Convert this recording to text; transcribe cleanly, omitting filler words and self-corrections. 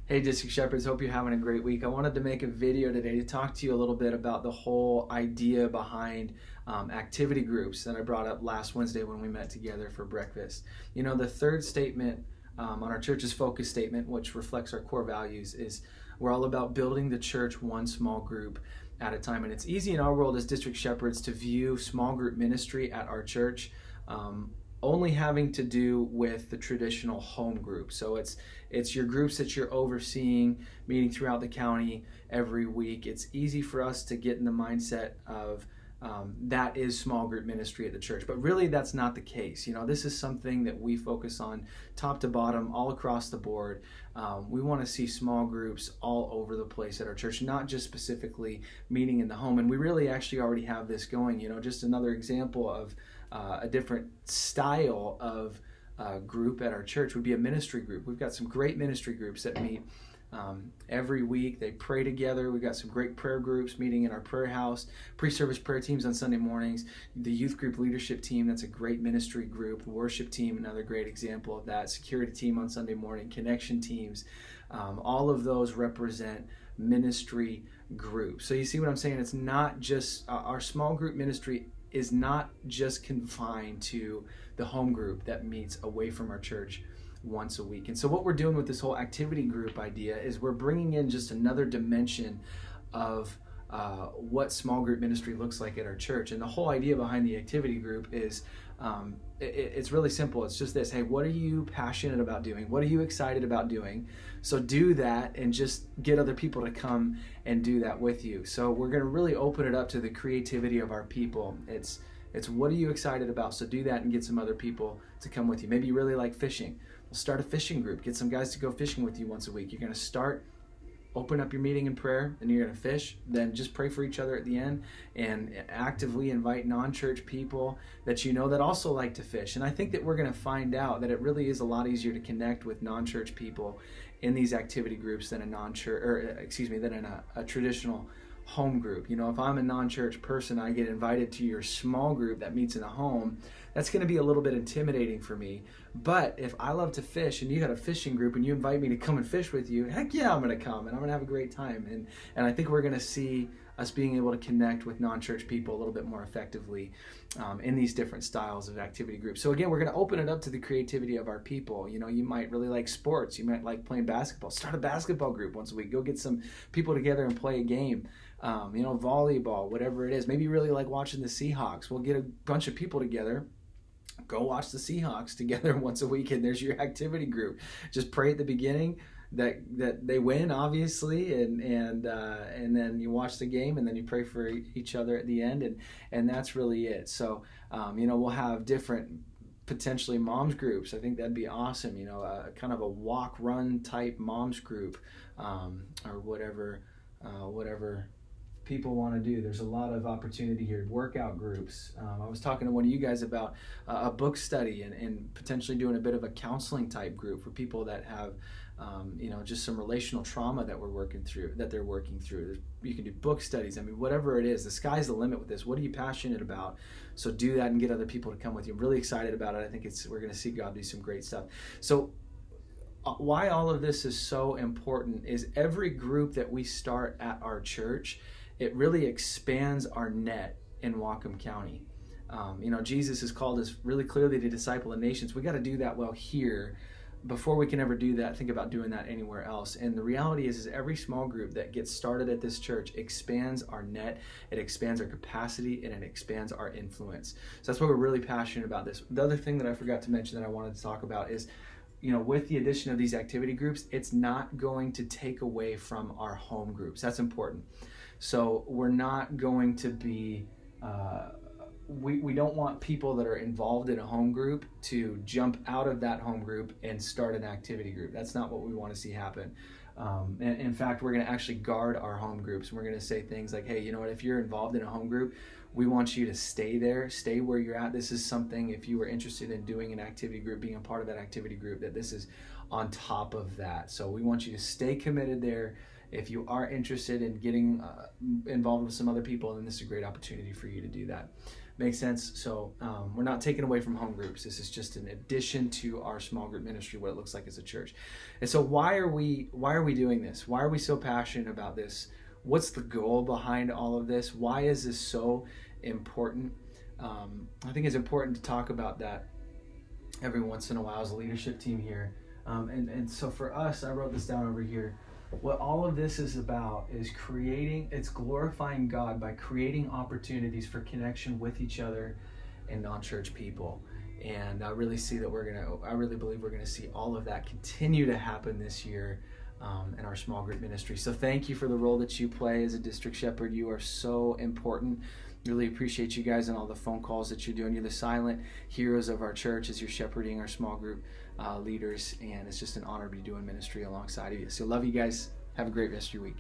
Hey, District Shepherds, hope you're having a great week. I wanted to make a video today to talk to you a little bit about the whole idea behind activity groups that I brought up last Wednesday when we met together for breakfast. You know, the third statement on our church's focus statement, which reflects our core values, is we're all about building the church one small group at a time. And it's easy in our world as District Shepherds to view small group ministry at our church only having to do with the traditional home group. So it's your groups that you're overseeing, meeting throughout the county every week. It's easy for us to get in the mindset of that is small group ministry at the church. But really, that's not the case. You know, this is something that we focus on top to bottom, all across the board. We want to see small groups all over the place at our church, not just specifically meeting in the home. And we really actually already have this going. You know, just another example of a different style of group at our church would be a ministry group. We've got some great ministry groups that meet every week. They pray together. We've got some great prayer groups meeting in our prayer house, pre-service prayer teams on Sunday mornings, the youth group leadership team, that's a great ministry group, the worship team, another great example of that, security team on Sunday morning, connection teams. All of those represent ministry groups. So you see what I'm saying? It's not just our small group ministry is not just confined to the home group that meets away from our church once a week. And so what we're doing with this whole activity group idea is we're bringing in just another dimension of what small group ministry looks like at our church. And the whole idea behind the activity group is it's really simple. It's just this: hey, what are you passionate about doing? What are you excited about doing? So do that and just get other people to come and do that with you. So we're going to really open it up to the creativity of our people. It's what are you excited about? So do that and get some other people to come with you. Maybe you really like fishing. We'll start a fishing group. Get some guys to go fishing with you once a week. You're going to open up your meeting in prayer, and you're going to fish. Then just pray for each other at the end and actively invite non-church people that you know that also like to fish. And I think that we're going to find out that it really is a lot easier to connect with non-church people in these activity groups than than in a traditional home group. You know, if I'm a non-church person, I get invited to your small group that meets in a home, that's going to be a little bit intimidating for me. But if I love to fish and you got a fishing group and you invite me to come and fish with you, heck yeah, I'm going to come and I'm going to have a great time. And I think we're going to see us being able to connect with non-church people a little bit more effectively in these different styles of activity groups. So again, we're going to open it up to the creativity of our people. You know, you might really like sports. You might like playing basketball. Start a basketball group once a week. Go get some people together and play a game. You know, volleyball, whatever it is. Maybe you really like watching the Seahawks. We'll get a bunch of people together. Go watch the Seahawks together once a week, and there's your activity group. Just pray at the beginning that they win, obviously, and then you watch the game, and then you pray for each other at the end, and that's really it. So you know, we'll have different potentially moms groups. I think that'd be awesome. You know, kind of a walk run type moms group, or whatever people want to do. There's a lot of opportunity here. Workout groups. I was talking to one of you guys about a book study and potentially doing a bit of a counseling type group for people that have you know, just some relational trauma that they're working through. You can do book studies. I mean, whatever it is, the sky's the limit with this. What are you passionate about? So do that and get other people to come with you. I'm really excited about it. I think we're going to see God do some great stuff. So why all of this is so important is every group that we start at our church, it really expands our net in Whatcom County. You know, Jesus has called us really clearly to disciple the nations. We got to do that well here before we can ever do that. Think about doing that anywhere else. And the reality is every small group that gets started at this church expands our net, it expands our capacity, and it expands our influence. So that's why we're really passionate about this. The other thing that I forgot to mention that I wanted to talk about is, you know, with the addition of these activity groups, it's not going to take away from our home groups. That's important. So we're not going to be, we don't want people that are involved in a home group to jump out of that home group and start an activity group. That's not what we want to see happen. And in fact, we're going to actually guard our home groups. And we're going to say things like, hey, you know what, if you're involved in a home group, we want you to stay there, stay where you're at. This is something, if you were interested in doing an activity group, being a part of that activity group, that this is on top of that. So we want you to stay committed there. If you are interested in getting involved with some other people, then this is a great opportunity for you to do that. Make sense? So we're not taking away from home groups. This is just an addition to our small group ministry, what it looks like as a church. And so why are we doing this? Why are we so passionate about this? What's the goal behind all of this? Why is this so important? I think it's important to talk about that every once in a while as a leadership team here. And so for us, I wrote this down over here. What all of this is about is it's glorifying God by creating opportunities for connection with each other and non-church people. And I really believe we're gonna see all of that continue to happen this year in our small group ministry. So thank you for the role that you play as a district shepherd. You are so important. Really appreciate you guys and all the phone calls that you're doing. You're the silent heroes of our church as you're shepherding our small group leaders, and it's just an honor to be doing ministry alongside of you. So love you guys. Have a great rest of your week.